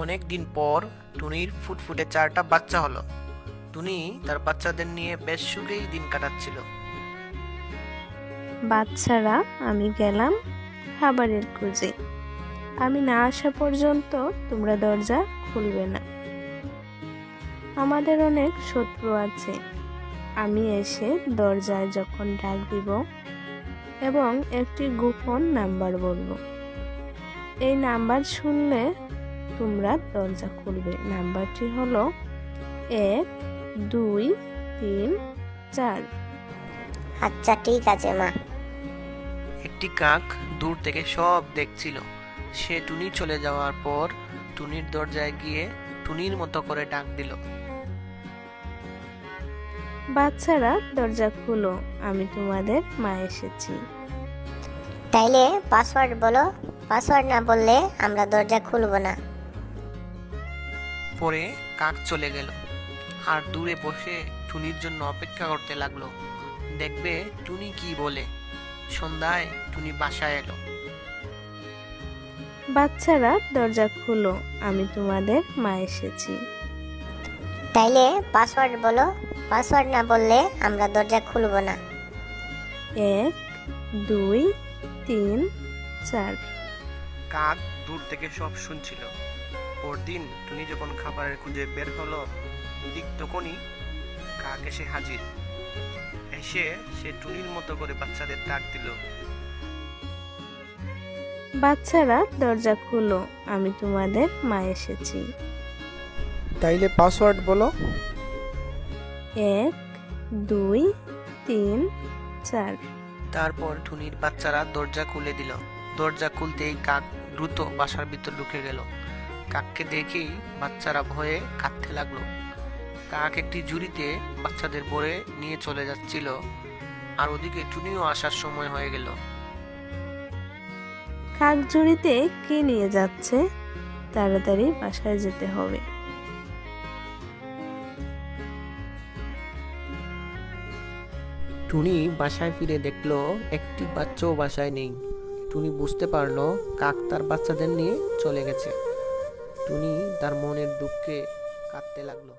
অনেক দিন পর টুনির ফুটফুটে 4টা বাচ্চা হলো। টুনি তার বাচ্চাদের নিয়ে বেশ সুখেই দিন কাটাচ্ছিল। বাচ্চারা, আমি গেলাম খাবারের খোঁজে। আমি না আসা পর্যন্ত তোমরা দরজা খুলবে না। আমাদের অনেক শত্রু আছে। আমি এসে দরজায় যখন ডাক দিব এবং একটি গোপন নাম্বার বলবো, এই নাম্বার শুনলে তোমরা দরজা খুলবে। নাম্বারটি হলো 1 2 3 4। আচ্ছা, ঠিক আছে মা। একটি কাক দূর থেকে সব দেখছিল। সে টুনি চলে যাওয়ার পর টুনির দরজায় গিয়ে টুনির মতো করে ডাক দিল। বাচ্চারা, দরজা খুলো, আমি তোমাদের মা এসেছি। তাইলে পাসওয়ার্ড বলো। পাসওয়ার্ড না বললে আমরা দরজা খুলবো না। পরে কাক চলে গেল আর দূরে বসে টুনির জন্য অপেক্ষা করতে লাগলো, দেখবে টুনি কি বলে। সন্ধ্যায় টুনি বাসায় এলো। বাচ্চারা, দরজা খুলো, আমি তোমাদের মা এসেছি। তাইলে পাসওয়ার্ড বলো। পাসওয়ার্ড না বললে আমরা দরজা খুলবো না। 1 2 3 4। কাক দূর থেকে সব শুনছিল। পরদিন টুনি যখন খাবারের খুঁজে বের হলো, ঠিক তখনই কাক এসে হাজির। এসে সে টুনির মতো করে বাচ্চাদের ডাক দিল। বাচ্চারা, দরজা খুলো, আমি তোমাদের মা এসেছি। তাইলে পাসওয়ার্ড বলো। 1 2 3 4। তারপর টুনির বাচ্চারা দরজা খুলে দিল। দরজা খুলতেই কাক দ্রুত বাসার ভিতর ঢুকে গেল। কাককে দেখেই বাচ্চারা ভয়ে কাঁদতে লাগলো। কাক একটি ঝুড়িতে বাচ্চাদের ভরে নিয়ে চলে যাচ্ছিল, আর ওদিকে টুনিও আসার সময় হয়ে গেল। কাকজুড়িতে কে নিয়ে যাচ্ছে? তাড়াতাড়ি বাসায় যেতে হবে। টুনি বাসায় ফিরে দেখলো একটি বাচ্চাও বাসায় নেই। টুনি বুঝতে পারলো কাক তার বাচ্চাদের নিয়ে চলে গেছে। টুনি তার মনের দুঃখে কাঁদতে লাগলো।